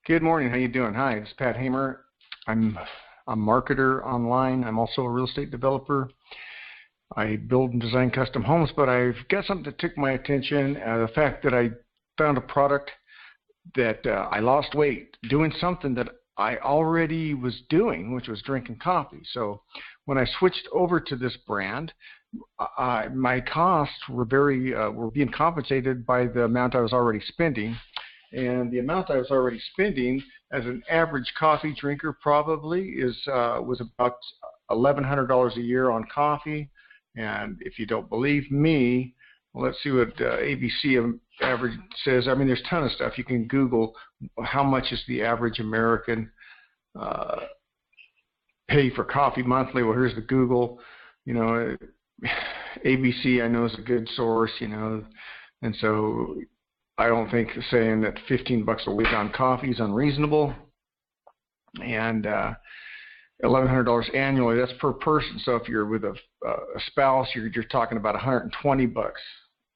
Good morning. How you doing? Hi, this is Pat Hamer. I'm a marketer online. I'm also a real estate developer. I build and design custom homes, but I've got something that took my attention. The fact that I found a product that I lost weight doing something that I already was doing, which was drinking coffee. So when I switched over to this brand, my costs were being compensated by the amount I was already spending. And the amount I was already spending as an average coffee drinker probably was about $1,100 a year on coffee. And if you don't believe me, well, let's see what ABC average says. I mean, there's a ton of stuff. You can Google how much is the average American pay for coffee monthly. Well, here's the Google. You know, ABC I know is a good source. You know, and so I don't think saying that $15 a week on coffee is unreasonable, and $1,100 annually, that's per person. So if you're with a spouse, you're talking about $120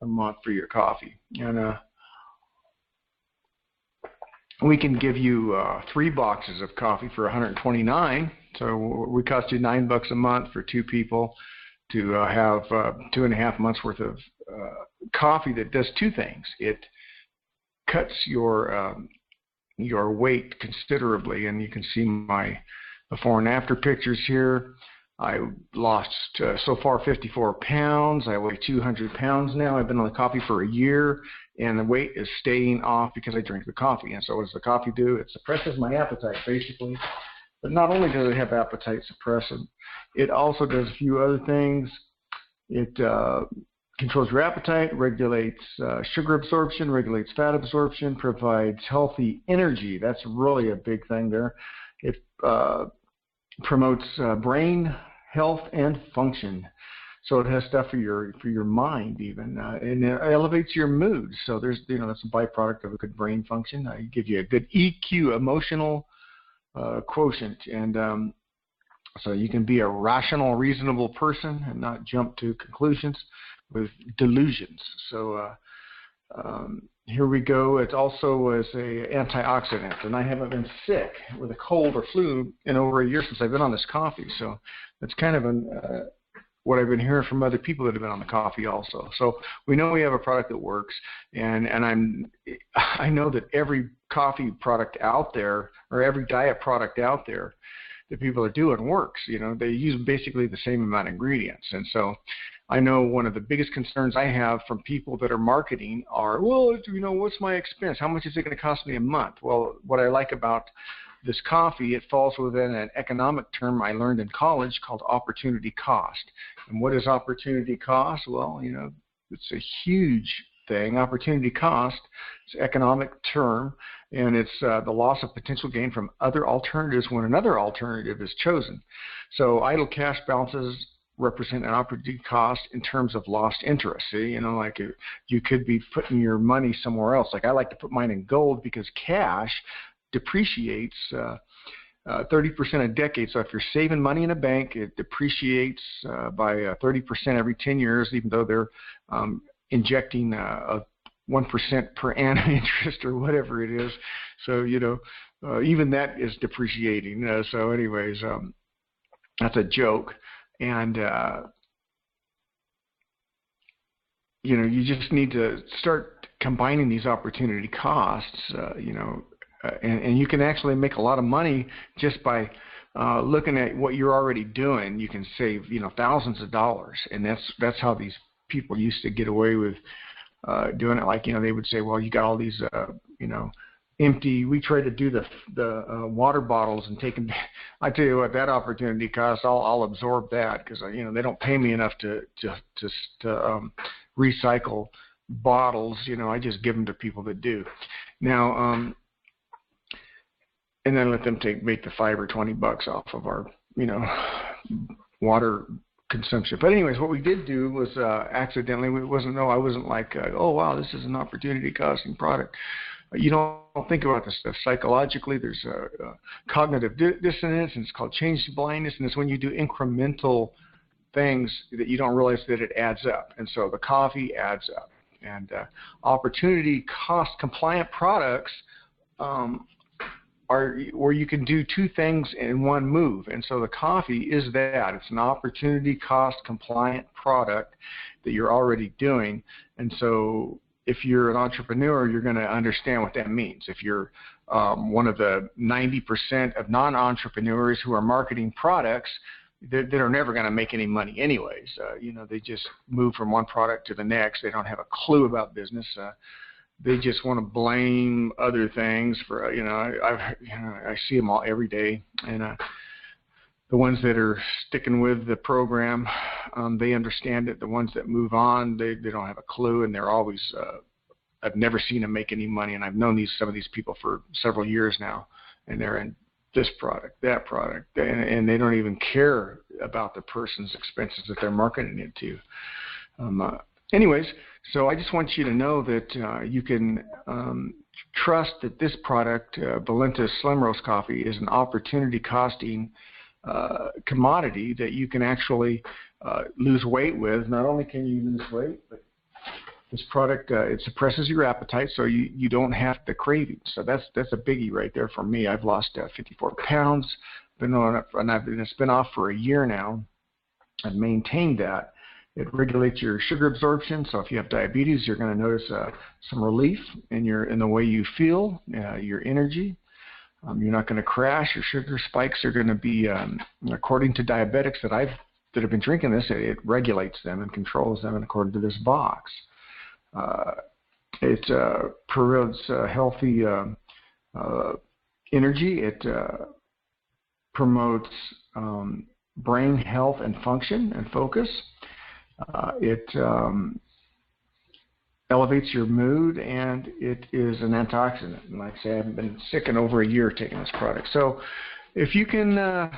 a month for your coffee. And we can give you 3 boxes of coffee for $129. So we cost you $9 a month for 2 people to have 2.5 months worth of coffee that does 2 things. It cuts your weight considerably, and you can see my before and after pictures here. I lost so far 54 pounds. I weigh 200 pounds now. I've been on the coffee for a year, and the weight is staying off because I drink the coffee. And so what does the coffee do? It suppresses my appetite, basically. But not only does it have appetite suppressant, it also does a few other things. It controls your appetite, regulates sugar absorption, regulates fat absorption, provides healthy energy. That's really a big thing there. It promotes brain health and function. So it has stuff for your mind even, and it elevates your mood. So there's that's a byproduct of a good brain function. It gives you a good EQ, emotional quotient, and so you can be a rational, reasonable person and not jump to conclusions with delusions. So here we go. It also is a antioxidant, and I haven't been sick with a cold or flu in over a year since I've been on this coffee. So that's kind of what I've been hearing from other people that have been on the coffee also. So we know we have a product that works, and I know that every coffee product out there, or every diet product out there that people are doing works. You know, they use basically the same amount of ingredients. And so I know one of the biggest concerns I have from people that are marketing are, well, what's my expense? How much is it going to cost me a month? Well, what I like about this coffee, it falls within an economic term I learned in college called opportunity cost. And what is opportunity cost? Well, it's a huge thing. Opportunity cost is an economic term, and it's the loss of potential gain from other alternatives when another alternative is chosen. So idle cash balances represent an opportunity cost in terms of lost interest. See, like you could be putting your money somewhere else. Like I like to put mine in gold because cash depreciates 30% a decade. So if you're saving money in a bank, it depreciates by 30% every 10 years, even though they're injecting a 1% per annum interest or whatever it is. So even that is depreciating. So anyways, that's a joke. And you just need to start combining these opportunity costs, and you can actually make a lot of money just by looking at what you're already doing. You can save thousands of dollars, and that's how these people used to get away with doing it. Like they would say, well, you got all these empty. We try to do the water bottles and take them. I tell you what, that opportunity cost. I'll absorb that because they don't pay me enough to recycle bottles. I just give them to people that do. Now, and then let them make the $5 or $20 off of our water consumption. But anyways, what we did do was accidentally. I wasn't like, oh wow, this is an opportunity costing product. You don't think about this stuff. Psychologically, there's a cognitive dissonance, and it's called change to blindness, and it's when you do incremental things that you don't realize that it adds up. And so the coffee adds up. And opportunity cost compliant products are where you can do two things in one move. And so the coffee is that. It's an opportunity cost compliant product that you're already doing. And so if you're an entrepreneur, you're going to understand what that means. If you're one of the 90% of non-entrepreneurs who are marketing products that are never going to make any money anyways, they just move from one product to the next. They don't have a clue about business. They just want to blame other things for, I see them all every day. And the ones that are sticking with the program, they understand it. The ones that move on, they don't have a clue, and they're always, I've never seen them make any money. And I've known some of these people for several years now, and they're in this product, that product, and they don't even care about the person's expenses that they're marketing it to. Anyways, so I just want you to know that you can trust that this product, Blindness Slim Roast Coffee, is an opportunity costing commodity that you can actually lose weight with. Not only can you lose weight, but this product, it suppresses your appetite, so you don't have the cravings. So that's a biggie right there for me. I've lost 54 pounds. It's been off for a year now. I've maintained that. It regulates your sugar absorption, so if you have diabetes, you're going to notice some relief in the way you feel, your energy. You're not going to crash. Your sugar spikes are going to be, according to diabetics that have been drinking this, it regulates them and controls them, and according to this box. It promotes healthy energy. It promotes brain health and function and focus. It elevates your mood, and it is an antioxidant. And like I say, I haven't been sick in over a year taking this product. So if you can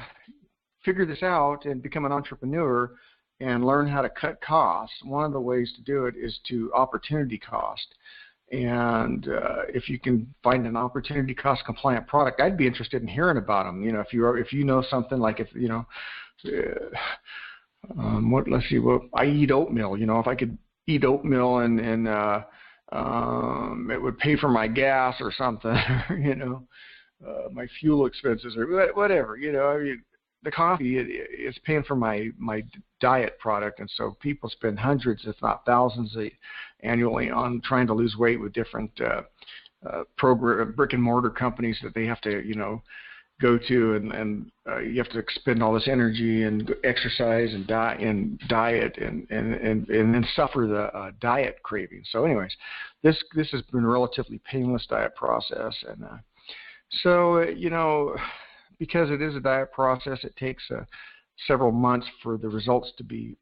figure this out and become an entrepreneur and learn how to cut costs, one of the ways to do it is to opportunity cost. And if you can find an opportunity cost compliant product, I'd be interested in hearing about them. If you know something like let's see. Well, I eat oatmeal. If I could eat oatmeal and it would pay for my gas or something, my fuel expenses or whatever. The coffee is paying for my diet product, and so people spend hundreds, if not thousands, annually on trying to lose weight with different brick and mortar companies that they have to, go to, and you have to expend all this energy and exercise and diet and then suffer the diet cravings. So anyways, this has been a relatively painless diet process, and because it is a diet process, it takes several months for the results to be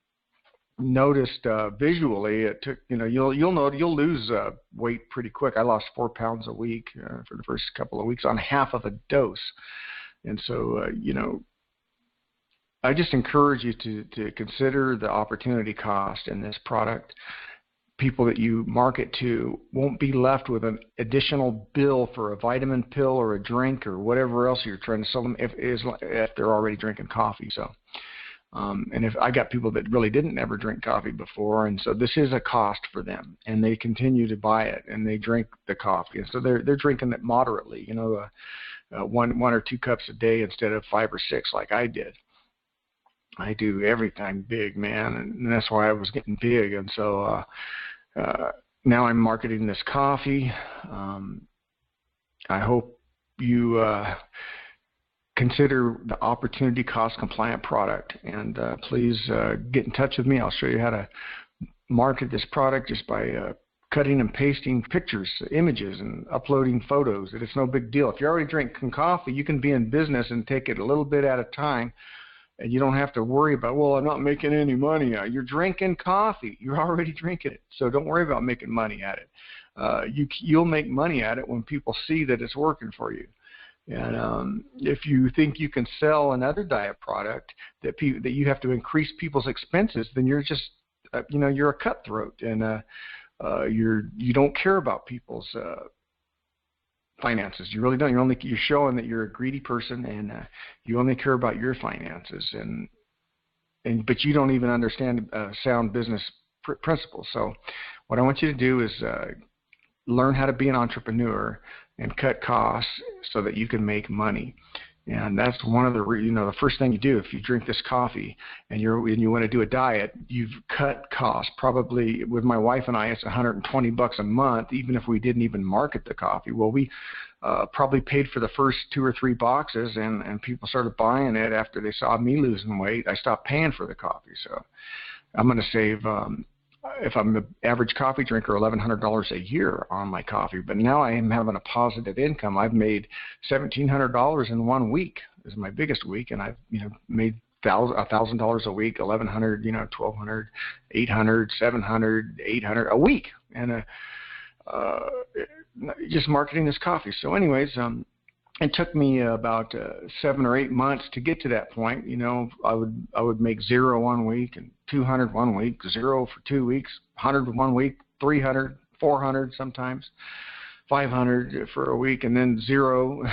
noticed visually. It took, you'll lose weight pretty quick. I lost 4 pounds a week for the first couple of weeks on half of a dose. And so, I just encourage you to consider the opportunity cost in this product. People that you market to won't be left with an additional bill for a vitamin pill or a drink or whatever else you're trying to sell them if they're already drinking coffee. So, and if I got people that really didn't ever drink coffee before, and so this is a cost for them, and they continue to buy it and they drink the coffee, and so they're drinking it moderately, one or two cups a day instead of 5 or 6 like I did. I do everything big, man, and that's why I was getting big. And so now I'm marketing this coffee. I hope you consider the opportunity cost compliant product, and please get in touch with me. I'll show you how to market this product just by cutting and pasting pictures, images, and uploading photos. It's no big deal. If you're already drinking coffee, you can be in business and take it a little bit at a time. And you don't have to worry about, well, I'm not making any money. You're drinking coffee. You're already drinking it. So don't worry about making money at it. You'll make money at it when people see that it's working for you. And if you think you can sell another diet product that you have to increase people's expenses, then you're just, you're a cutthroat, and you don't care about people's finances. You really don't. You're showing that you're a greedy person, and you only care about your finances, but you don't even understand sound business principles. So what I want you to do is learn how to be an entrepreneur and cut costs so that you can make money. And that's one of the, the first thing you do if you drink this coffee and you want to do a diet, you've cut costs. Probably with my wife and I, it's $120 a month, even if we didn't even market the coffee. Well, we probably paid for the first 2 or 3 boxes, and people started buying it after they saw me losing weight. I stopped paying for the coffee. So I'm going to save, if I'm the average coffee drinker, $1,100 a year on my coffee. But now I am having a positive income. I've made $1,700 in 1 week. This is my biggest week, and I've made $1,000 a week, $1,100, $1,200, $800, $700, $800 a week, and just marketing this coffee. So, anyways, it took me about 7 or 8 months to get to that point. I would make 0 1 week, and 200 1 week, 0 for 2 weeks, 100 1 week, 300, 400 sometimes, 500 for a week, and then 0.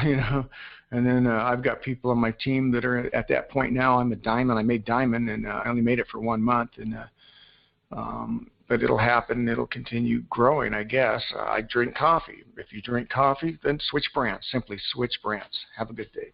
And then I've got people on my team that are at that point now. I'm a diamond. I made diamond, and I only made it for 1 month, and but it'll happen. It'll continue growing, I guess. I drink coffee. If you drink coffee, then switch brands. Simply switch brands. Have a good day.